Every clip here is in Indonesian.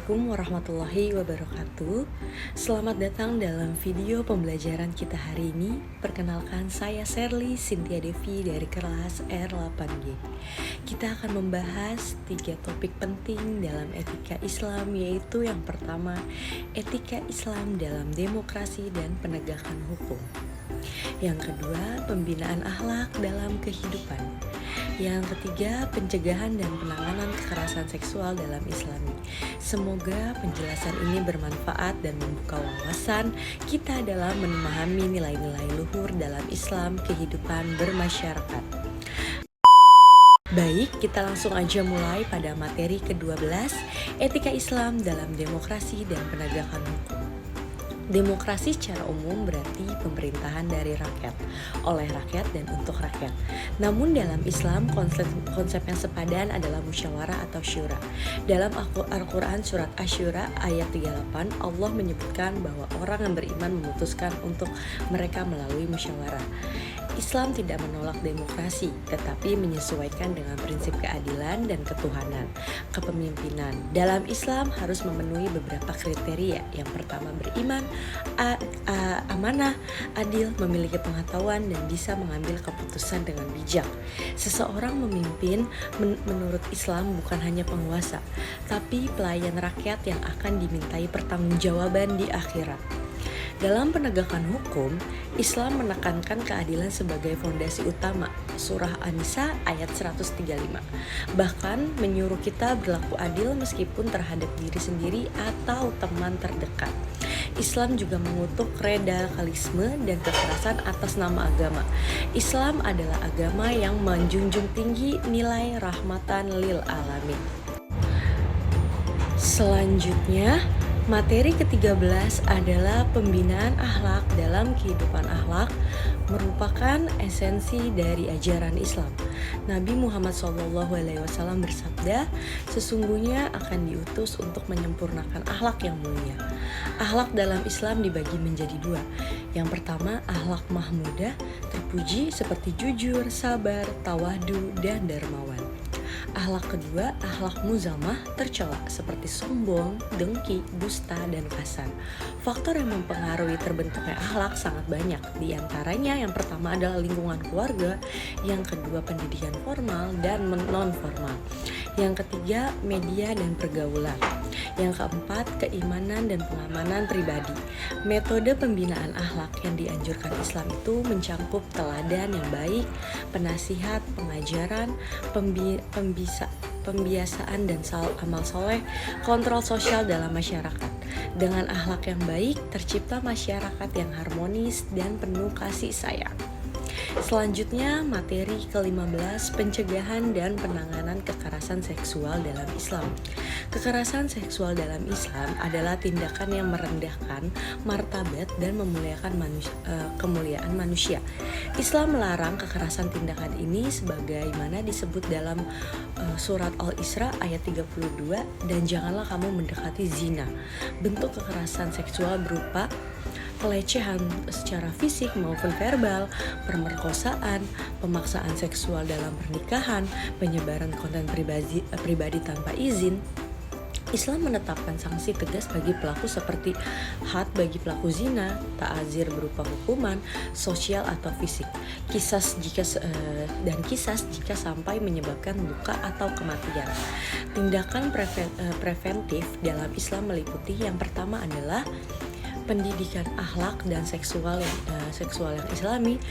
Assalamualaikum warahmatullahi wabarakatuh. Selamat datang dalam video pembelajaran kita hari ini. Perkenalkan, saya Sherly Cynthia Devi dari kelas R8G. Kita akan membahas 3 topik penting dalam etika Islam, yaitu yang pertama, etika Islam dalam demokrasi dan penegakan hukum. Yang kedua, pembinaan akhlak dalam kehidupan. Yang ketiga, pencegahan dan penanganan kekerasan seksual dalam Islami. Semoga penjelasan ini bermanfaat dan membuka wawasan kita dalam memahami nilai-nilai luhur dalam Islam, kehidupan bermasyarakat. Baik, kita langsung aja mulai pada materi ke-12, etika Islam dalam demokrasi dan penegakan hukum. Demokrasi secara umum berarti pemerintahan dari rakyat, oleh rakyat dan untuk rakyat. Namun dalam Islam konsep yang sepadan adalah musyawarah atau syura. Dalam Al-Quran surat Asy-Syura ayat 38, Allah menyebutkan bahwa orang yang beriman memutuskan untuk mereka melalui musyawarah. Islam tidak menolak demokrasi, tetapi menyesuaikan dengan prinsip keadilan dan ketuhanan. Kepemimpinan dalam Islam harus memenuhi beberapa kriteria. Yang pertama, beriman, amanah, adil, memiliki pengetahuan, dan bisa mengambil keputusan dengan bijak. Seseorang memimpin menurut Islam bukan hanya penguasa, tapi pelayan rakyat yang akan dimintai pertanggungjawaban di akhirat. Dalam penegakan hukum, Islam menekankan keadilan sebagai fondasi utama. Surah An-Nisa ayat 135. Bahkan menyuruh kita berlaku adil meskipun terhadap diri sendiri atau teman terdekat. Islam juga mengutuk radikalisme dan kekerasan atas nama agama. Islam adalah agama yang menjunjung tinggi nilai rahmatan lil alamin. Selanjutnya, materi ke-13 adalah pembinaan akhlak dalam kehidupan akhlak, merupakan esensi dari ajaran Islam. Nabi Muhammad SAW bersabda, sesungguhnya akan diutus untuk menyempurnakan akhlak yang mulia. Akhlak dalam Islam dibagi menjadi 2. Yang pertama, akhlak mahmudah, terpuji seperti jujur, sabar, tawadu, dan dermawan. Akhlak kedua, akhlak muzamah, tercela seperti sombong, dengki, dusta, dan kasar. Faktor yang mempengaruhi terbentuknya akhlak sangat banyak. Di antaranya yang pertama adalah lingkungan keluarga, yang kedua pendidikan formal dan non-formal. Yang ketiga, media dan pergaulan. Yang keempat, keimanan dan pengamanan pribadi. Metode pembinaan akhlak yang dianjurkan Islam itu mencakup teladan yang baik, penasihat, pengajaran, pembiasaan dan amal soleh, kontrol sosial dalam masyarakat. Dengan akhlak yang baik, tercipta masyarakat yang harmonis dan penuh kasih sayang. Selanjutnya, materi ke-15, pencegahan dan penanganan kekerasan seksual dalam Islam. Kekerasan seksual dalam Islam adalah tindakan yang merendahkan martabat dan memuliakan kemuliaan manusia. Islam melarang kekerasan tindakan ini sebagaimana disebut dalam surat Al-Isra ayat 32, dan janganlah kamu mendekati zina. Bentuk kekerasan seksual berupa pelecehan secara fisik maupun verbal, pemerkosaan, pemaksaan seksual dalam pernikahan, penyebaran konten pribadi tanpa izin. Islam menetapkan sanksi tegas bagi pelaku seperti had bagi pelaku zina, ta'azir berupa hukuman sosial atau fisik, kisas jika sampai menyebabkan luka atau kematian. Tindakan preventif dalam Islam meliputi yang pertama adalah pendidikan akhlak dan seksual yang Islami.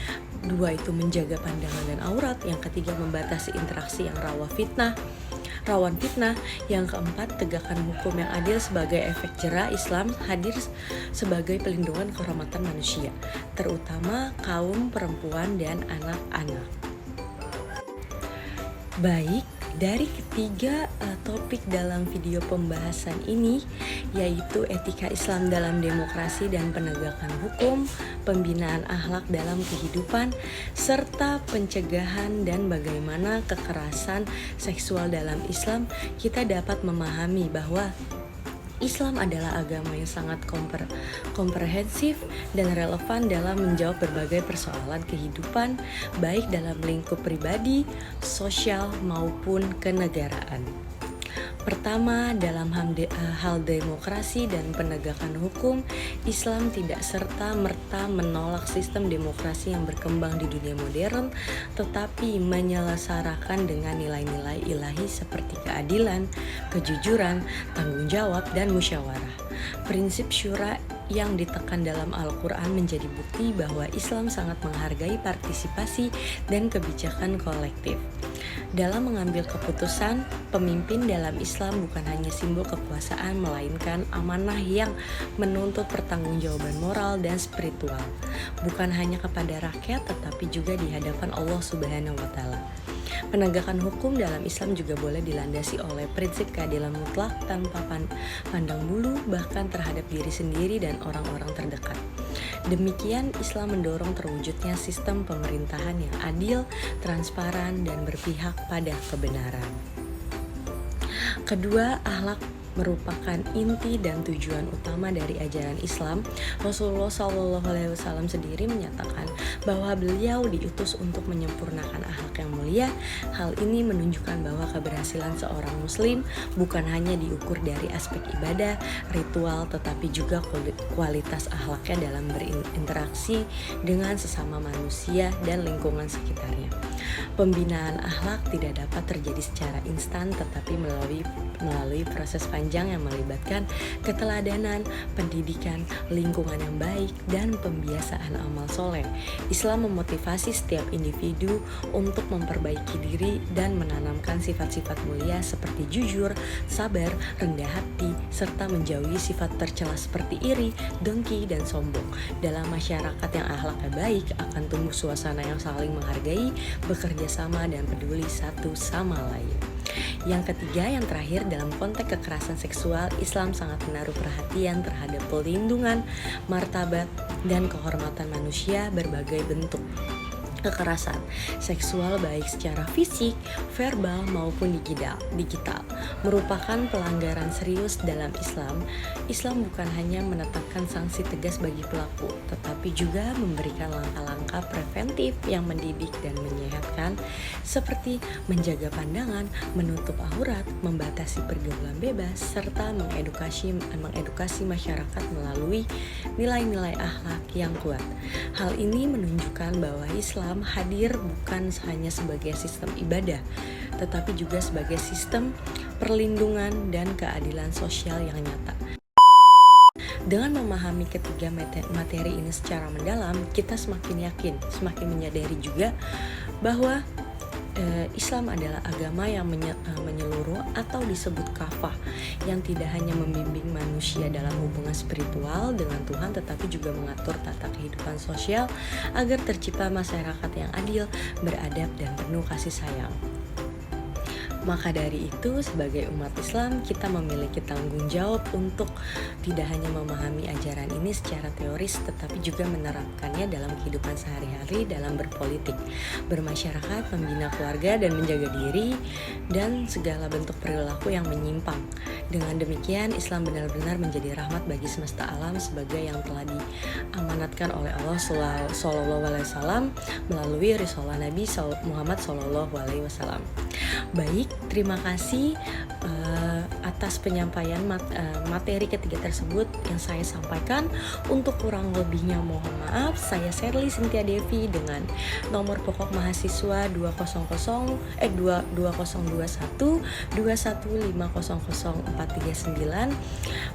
2 itu menjaga pandangan dan aurat. Yang ketiga, membatasi interaksi yang rawan fitnah. Yang keempat, tegakkan hukum yang adil sebagai efek jera. Islam hadir sebagai pelindungan kehormatan manusia, terutama kaum perempuan dan anak-anak. Baik, dari ketiga topik dalam video pembahasan ini, yaitu etika Islam dalam demokrasi dan penegakan hukum, pembinaan akhlak dalam kehidupan, serta pencegahan dan bagaimana kekerasan seksual dalam Islam, kita dapat memahami bahwa Islam adalah agama yang sangat komprehensif dan relevan dalam menjawab berbagai persoalan kehidupan, baik dalam lingkup pribadi, sosial, maupun kenegaraan. Pertama, dalam hal demokrasi dan penegakan hukum, Islam tidak serta-merta menolak sistem demokrasi yang berkembang di dunia modern, tetapi menyelasarakan dengan nilai-nilai ilahi seperti keadilan, kejujuran, tanggung jawab, dan musyawarah. Prinsip syura yang ditekan dalam Al-Quran menjadi bukti bahwa Islam sangat menghargai partisipasi dan kebijakan kolektif. Dalam mengambil keputusan, pemimpin dalam Islam bukan hanya simbol kekuasaan, melainkan amanah yang menuntut pertanggungjawaban moral dan spiritual, bukan hanya kepada rakyat, tetapi juga di hadapan Allah Subhanahu wa Ta'ala. Penegakan hukum dalam Islam juga boleh dilandasi oleh prinsip keadilan mutlak tanpa pandang bulu, bahkan terhadap diri sendiri dan orang-orang terdekat. Demikian, Islam mendorong terwujudnya sistem pemerintahan yang adil, transparan, dan berpihak pada kebenaran. Kedua, akhlak merupakan inti dan tujuan utama dari ajaran Islam. Rasulullah SAW sendiri menyatakan bahwa beliau diutus untuk menyempurnakan akhlak yang mulia. Hal ini menunjukkan bahwa keberhasilan seorang muslim bukan hanya diukur dari aspek ibadah, ritual, tetapi juga kualitas akhlaknya dalam berinteraksi dengan sesama manusia dan lingkungan sekitarnya. Pembinaan akhlak tidak dapat terjadi secara instan, tetapi melalui proses panjang yang melibatkan keteladanan, pendidikan, lingkungan yang baik, dan pembiasaan amal soleh. Islam memotivasi setiap individu untuk memperbaiki diri dan menanamkan sifat-sifat mulia seperti jujur, sabar, rendah hati, serta menjauhi sifat tercela seperti iri, dengki, dan sombong. Dalam masyarakat yang akhlaknya baik, akan tumbuh suasana yang saling menghargai, bekerja sama, dan peduli satu sama lain. Yang ketiga, yang terakhir, dalam konteks kekerasan seksual, Islam sangat menaruh perhatian terhadap pelindungan, martabat, dan kehormatan manusia. Berbagai bentuk kekerasan seksual baik secara fisik, verbal, maupun digital merupakan pelanggaran serius dalam Islam. Islam bukan hanya menetapkan sanksi tegas bagi pelaku, tetapi juga memberikan langkah-langkah preventif yang mendidik dan menyehatkan, seperti menjaga pandangan, menutup aurat, membatasi pergaulan bebas, serta mengedukasi masyarakat melalui nilai-nilai akhlak yang kuat. Hal ini menunjukkan bahwa Islam hadir bukan hanya sebagai sistem ibadah, tetapi juga sebagai sistem perlindungan dan keadilan sosial yang nyata. Dengan memahami ketiga materi ini secara mendalam, kita semakin yakin, semakin menyadari juga bahwa Islam adalah agama yang menyeluruh atau disebut kafah, yang tidak hanya membimbing manusia dalam hubungan spiritual dengan Tuhan, tetapi juga mengatur tata kehidupan sosial agar tercipta masyarakat yang adil, beradab, dan penuh kasih sayang. Maka dari itu, sebagai umat Islam, kita memiliki tanggung jawab untuk tidak hanya memahami ajaran ini secara teoris, tetapi juga menerapkannya dalam kehidupan sehari-hari, dalam berpolitik, bermasyarakat, membina keluarga, dan menjaga diri dan segala bentuk perilaku yang menyimpang. Dengan demikian, Islam benar-benar menjadi rahmat bagi semesta alam, sebagai yang telah diamanatkan oleh Allah SAW melalui risalah Nabi Muhammad SAW. Baik, terima kasih atas penyampaian materi ketiga tersebut yang saya sampaikan. Untuk kurang lebihnya mohon maaf. Saya Sherly Cynthia Devi dengan nomor pokok mahasiswa 2021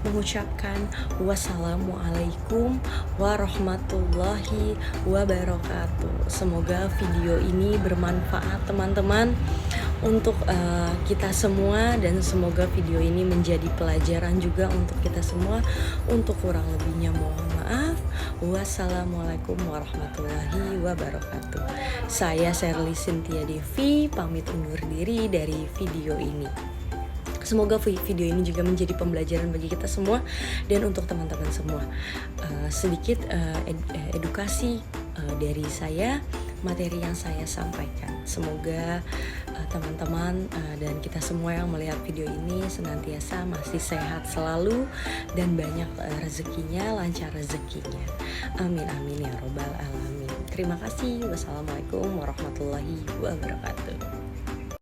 mengucapkan wassalamualaikum warahmatullahi wabarakatuh. Semoga video ini bermanfaat teman-teman untuk kita semua, dan semoga video ini menjadi pelajaran juga untuk kita semua. Untuk kurang lebihnya mohon maaf. Wassalamualaikum warahmatullahi wabarakatuh. Saya Sherly Cynthia Devi pamit undur diri dari video ini. Semoga video ini juga menjadi pembelajaran bagi kita semua dan untuk teman-teman semua. Sedikit edukasi dari saya, materi yang saya sampaikan. Semoga teman-teman dan kita semua yang melihat video ini senantiasa masih sehat selalu dan banyak rezekinya, lancar rezekinya. Amin amin ya robbal alamin. Terima kasih. Wassalamualaikum warahmatullahi wabarakatuh.